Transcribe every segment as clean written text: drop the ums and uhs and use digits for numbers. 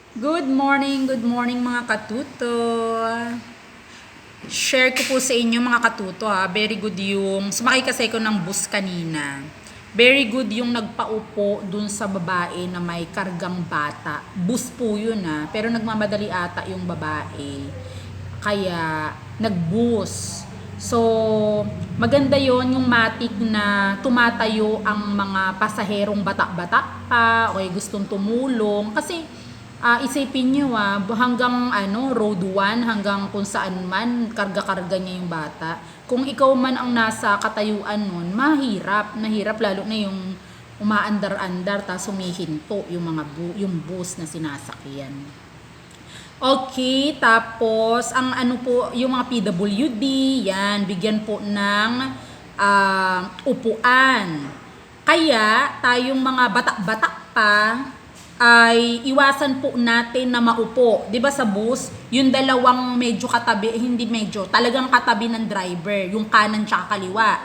Good morning mga katuto. Share ko po sa inyo mga katuto very good yung, sumakay kasi ko ng bus kanina. Very good yung nagpaupo dun sa babae na may kargang bata. Bus po yun pero nagmamadali ata yung babae. Kaya nagbus. So, maganda yon yung matik na tumatayo ang mga pasaherong bata-bata pa o gustong tumulong. Kasi isipin nyo hanggang road 1 hanggang kung saan man karga-karga niya yung bata. Kung ikaw man ang nasa katayuan nun, nahirap lalo na yung umaandar-andar tapos humihinto yung yung bus na sinasakyan. Okay, tapos ang yung mga PWD, yan, bigyan po ng upuan. Kaya tayong mga bata-bata pa ay iwasan po natin na maupo. 'Di ba sa bus, yung dalawang medyo katabi, hindi medyo, talagang katabi ng driver, yung kanan tsaka kaliwa.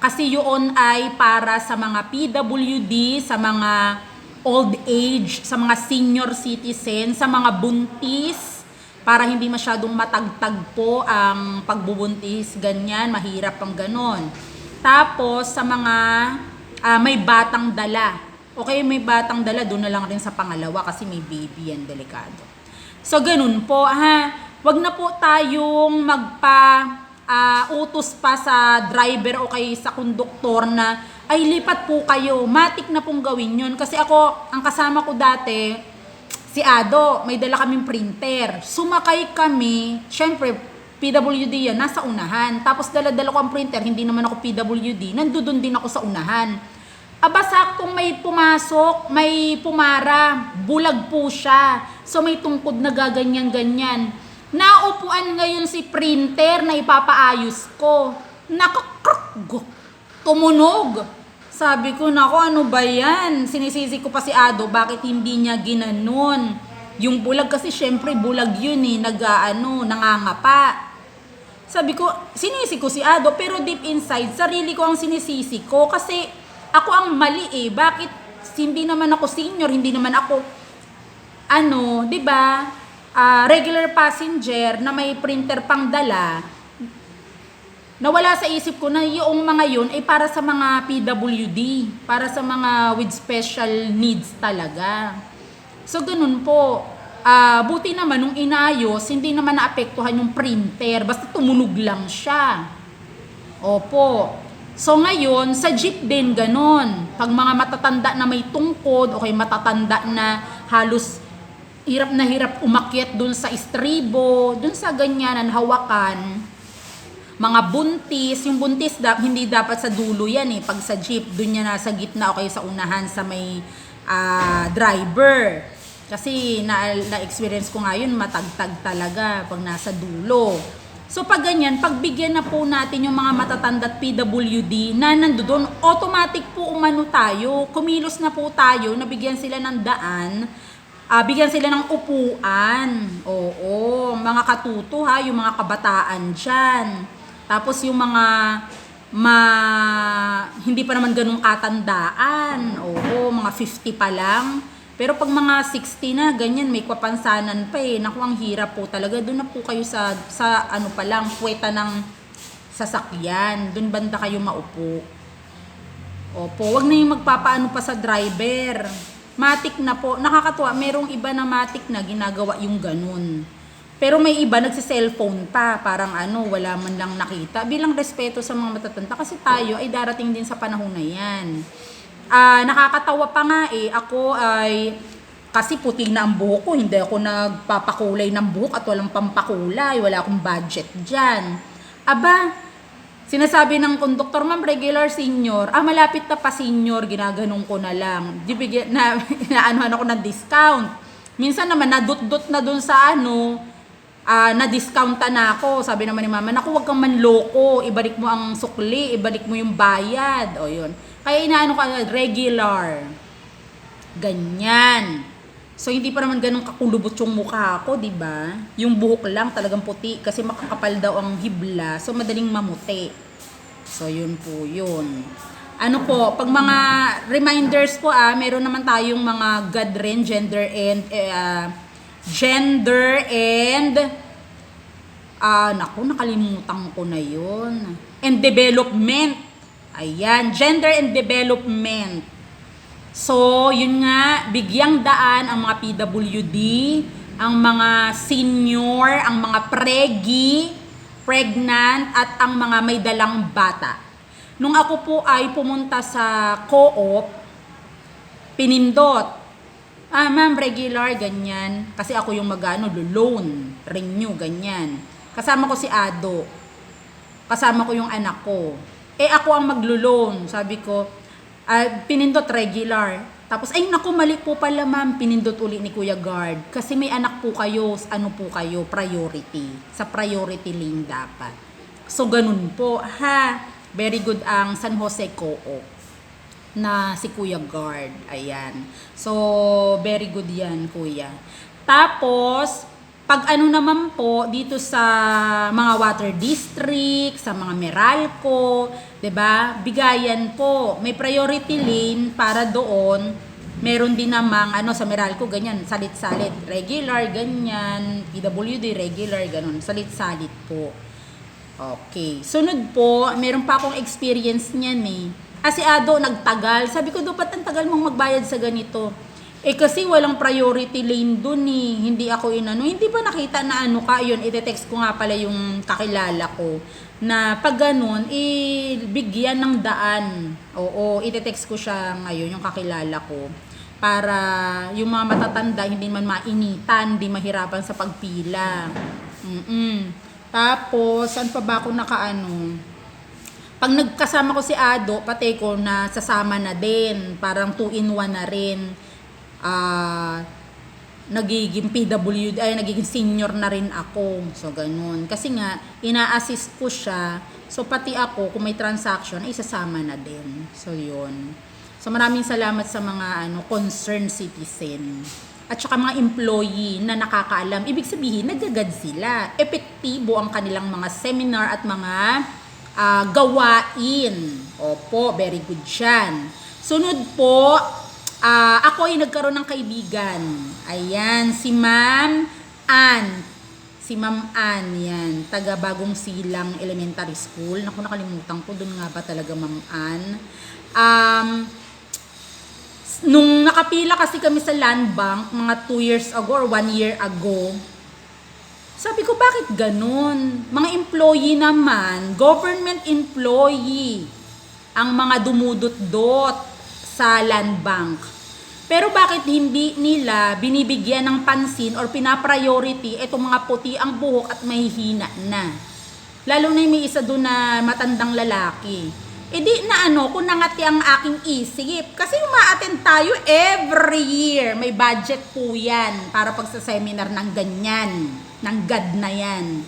Kasi yun ay para sa mga PWD, sa mga old age, sa mga senior citizen, sa mga buntis, para hindi masyadong matagtag po ang pagbubuntis, ganyan, mahirap ang ganon. Tapos sa mga may batang dala. Okay, may batang dala, doon na lang rin sa pangalawa kasi may baby yan, delikado. So ganun po Wag na po tayong utos pa sa driver o kay sa konduktor na ay lipat po kayo, matik na pong gawin yun. Kasi ako, ang kasama ko dati, si Ado, may dala kaming printer. Sumakay kami, syempre, PWD yan, nasa unahan. Tapos dala-dala ko ang printer, hindi naman ako PWD, nandoon din ako sa unahan. Aba, saktong may pumasok, may pumara, bulag po siya. So may tungkod na gaganyan-ganyan. Naupuan ngayon si printer na ipapaayos ko. Nakakrok, tumunog. Sabi ko, nako, ano ba yan? Sinisisi ko pa si Ado, bakit hindi niya ginanon? Yung bulag kasi syempre bulag yun nangangapa. Sabi ko, sinisi ko si Ado, pero deep inside, sarili ko ang sinisisi ko kasi ako ang mali Bakit hindi naman ako senior, hindi naman ako 'di ba? Regular passenger na may printer pang dala. Nawala sa isip ko na yung mga yun ay para sa mga PWD, para sa mga with special needs talaga. So ganun po. Buti naman nung inayos, hindi naman naapektuhan yung printer, basta tumunog lang siya. Opo. So ngayon, sa jeep din ganon. Pag mga matatanda na may tungkod o kay matatanda na halos hirap na hirap umakyat dun sa estribo, dun sa ganyanan, hawakan, mga buntis, yung buntis hindi dapat sa dulo yan pag sa jeep, dun yan nasa gitna o kaya sa unahan sa may driver. Kasi na-experience ko ngayon, matagtag talaga pag nasa dulo. So pag ganyan, pagbigyan na po natin yung mga matatanda at PWD na nandoon, automatic po umano tayo, kumilos na po tayo, nabigyan sila ng daan, bigyan sila ng upuan. Oo, mga katuto yung mga kabataan dyan. Tapos yung mga hindi pa naman ganung katandaan, mga 50 pa lang. Pero pag mga 60 na, ganyan, may kapansanan pa Naku, ang hirap po talaga. Doon na po kayo sa pa lang, puweta ng sasakyan. Doon banda kayo maupo. Opo, wag na yung magpapaano pa sa driver. Matik na po. Nakakatuwa, merong iba na matik na ginagawa yung ganun. Pero may iba nagsi-cellphone pa, parang wala man lang nakita. Bilang respeto sa mga matatanda kasi tayo ay darating din sa panahon na yan. Nakakatawa pa nga ako ay kasi puti na ang buhok ko, hindi ako nagpapakulay ng buhok at walang pampakulay, wala akong budget dyan. Aba, sinasabi ng konduktor, ma'am, regular senior, malapit na pa senior, ginaganong ko na lang. Inaanuhan ako ng discount. Minsan naman, nadut-dut na dun sa na-discounta na ako. Sabi naman ni mama, naku, wag kang manloko, ibalik mo ang sukli, ibalik mo yung bayad. O yun. Kaya inaano ka, regular. Ganyan. So, hindi pa naman ganun kakulubot yung mukha ko, di ba? Yung buhok lang talagang puti kasi makakapal daw ang hibla. So, madaling mamuti. So, yun po yun. Pag mga reminders po, meron naman tayong mga God rin, gender and Gender and naku, nakalimutan ko na yun. And development. Ayan, gender and development. So, yun nga, bigyang daan ang mga PWD, ang mga senior, ang mga pregnant, at ang mga may dalang bata. Nung ako po ay pumunta sa co-op, pinindot. Ma'am, regular, ganyan. Kasi ako yung loan, renew, ganyan. Kasama ko si Ado. Kasama ko yung anak ko. Ako ang maglo-loan. Sabi ko, pinindot regular. Tapos, ay naku, mali po pala ma'am, pinindot uli ni Kuya Guard. Kasi may anak po kayo, ano po kayo, priority. Sa priority lane dapat. So, ganun po. Very good ang San Jose Co-op na si Kuya Guard. Ayan. So, very good yan, Kuya. Tapos, pag naman po, dito sa mga water district, sa mga Meralco, 'di ba? Bigayan po. May priority lane para doon. Meron din namang sa Meralco ganyan, salit-salit, regular ganyan, PWD regular ganun, salit-salit po. Okay. Sunod po, meron pa akong experience niyan si Ado nagtagal. Sabi ko, dapat ang tagal mong magbayad sa ganito. Kasi walang priority lane dun Hindi ako Hindi ba nakita na ka yun? Ite-text ko nga pala yung kakilala ko. Na pag ganun, bigyan ng daan. Oo, ite-text ko siya ngayon, yung kakilala ko. Para yung mga matatanda, hindi man mainitan, hindi mahirapan sa pagpila. Tapos, saan pa ba ako pag nagkasama ko si Ado, pati ko na sasama na din. Parang 2-in-1 na rin. Nagiging PWD, nagiging senior na rin ako. So, ganun. Kasi nga, ina-assist ko siya. So, pati ako, kung may transaction, ay sasama na din. So, yun. So, maraming salamat sa mga concerned citizen. At saka mga employee na nakakaalam. Ibig sabihin, nagagad sila. Epektibo ang kanilang mga seminar at mga gawain. Opo, very good yan. Sunod po, ako ay nagkaroon ng kaibigan. Ayan, si Ma'am Ann. Si Ma'am Ann, yan. Taga Bagong Silang Elementary School. Naku, nakalimutan ko. Doon nga ba talaga, Ma'am Ann? Nung nakapila kasi kami sa land bank, mga 2 years ago or 1 year ago, sabi ko, bakit ganun? Mga employee naman, government employee, ang mga dumudot-dot sa land bank. Pero bakit hindi nila binibigyan ng pansin or pinapriority itong mga puti ang buhok at mahihina na? Lalo na may isa doon na matandang lalaki. Di na kung nangati ang aking isip. Kasi uma-attend tayo every year. May budget po yan para pag sa seminar ng ganyan. Ng GAD na yan.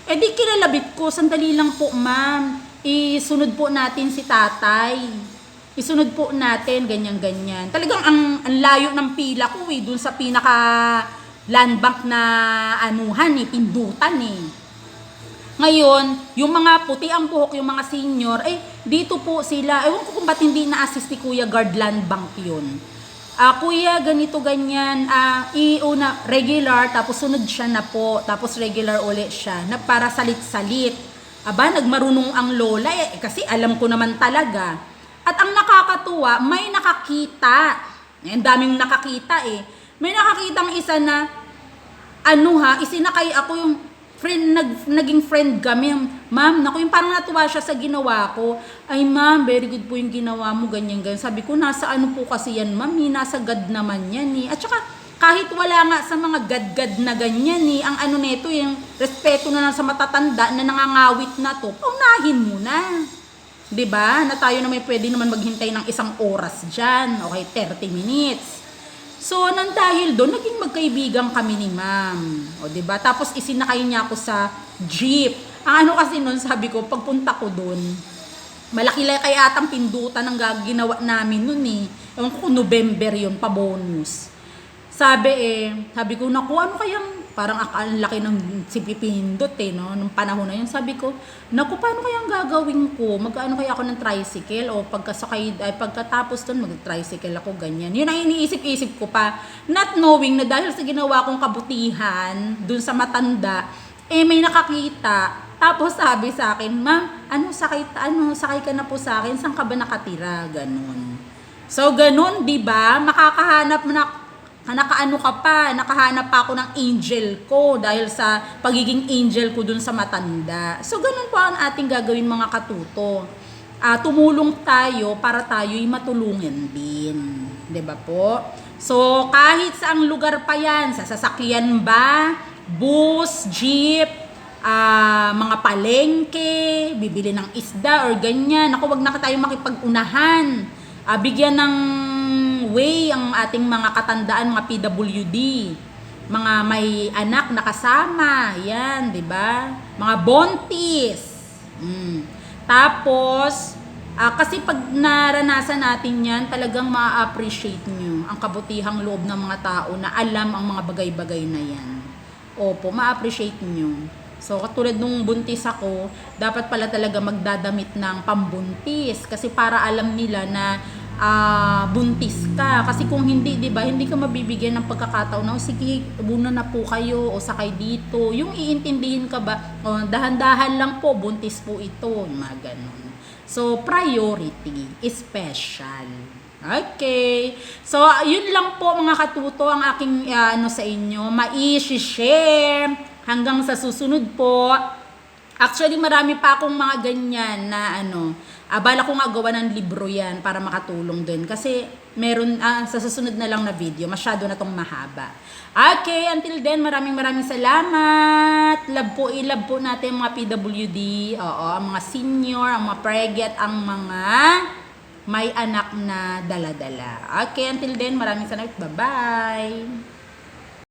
Di kilalabit ko, sandali lang po ma'am. Isunod po natin si tatay. Isunod po natin, ganyan-ganyan. Talagang ang layo ng pila ko dun sa pinaka land bank na pindutan Ngayon, yung mga puti ang buhok, yung mga senior, dito po sila. Ewan ko kung ba't hindi na-assist ni Kuya Guard Land Bank yun. Kuya, ganito, ganyan. Una, regular, tapos sunod siya na po. Tapos regular ulit siya, na para salit-salit. Nagmarunong ang lola kasi alam ko naman talaga. At ang nakakatuwa, may nakakita. Ang daming nakakita May nakakitang isa na, isinakay ako yung naging friend kami. Ma'am, naku, yung parang natuwa siya sa ginawa ko. Ay ma'am, very good po yung ginawa mo, ganyan-ganyan. Sabi ko, nasa po kasi yan ma'am, nasa GAD naman yan At saka, kahit wala nga sa mga GAD-GAD na ganyan ang neto, yung respeto na lang sa matatanda na nangangawit na to, paunahin mo na. 'Di ba? Na tayo na may pwede naman maghintay ng 1 oras diyan, okay, 30 minutes. So, nang dahil doon, naging magkaibigan kami ni ma'am. O, 'di ba? Tapos isinakay niya ako sa jeep. Ang kasi noon, sabi ko, pagpunta ko doon, malaki lang kaya atang pindutan ang ginawa namin noon Ewan ko kung November yun, pa bonus. Sabi ko, naku, ano kayang parang ang laki ng si Pipindot eh, no? Nung panahon na yun, sabi ko, naku, paano kaya ang gagawin ko? Magkaano kaya ako ng tricycle? O pagkatapos dun, mag-tricycle ako, ganyan. Yun ang iniisip-isip ko pa. Not knowing na dahil sa ginawa kong kabutihan, dun sa matanda, eh may nakakita. Tapos sabi sa akin, ma'am, sakay ka na po sa akin, saan ka ba nakatira? Ganon. So, ganon, di ba? Nakahanap pa ako ng angel ko dahil sa pagiging angel ko dun sa matanda. So, ganun po ang ating gagawin mga katuto. Tumulong tayo para tayo'y matulungan din. 'Di ba po? So, kahit saang lugar pa yan, sa sasakyan ba, bus, jeep, mga palengke, bibili ng isda or ganyan. Ako, wag na tayo makipag-unahan. Bigyan ng way ang ating mga katandaan, mga PWD, mga may anak na kasama, yan, 'di ba? Mga bontis. Tapos, kasi pag naranasan natin yan, talagang ma-appreciate nyo ang kabutihang loob ng mga tao na alam ang mga bagay-bagay na yan. Opo, ma-appreciate nyo. So, katulad nung buntis ako, dapat pala talaga magdadamit ng pambuntis kasi para alam nila na buntis ka. Kasi kung hindi, 'di ba, hindi ka mabibigyan ng pagkakataon na sige, muna na po kayo o sakay dito. Yung iintindihin ka ba, dahan-dahan lang po, buntis po ito, mga ganun. So, priority, special. Okay. So, yun lang po mga katuto ang aking sa inyo, mai-share. Hanggang sa susunod po. Actually, marami pa akong mga ganyan na bala ko nga gawa ng libro yan para makatulong din. Kasi meron, sa susunod na lang na video, masyado na tong mahaba. Okay, until then, maraming salamat. Love po natin mga PWD. Oo, ang mga senior, ang mga preget, ang mga may anak na dala-dala. Okay, until then, maraming salamat. Bye-bye.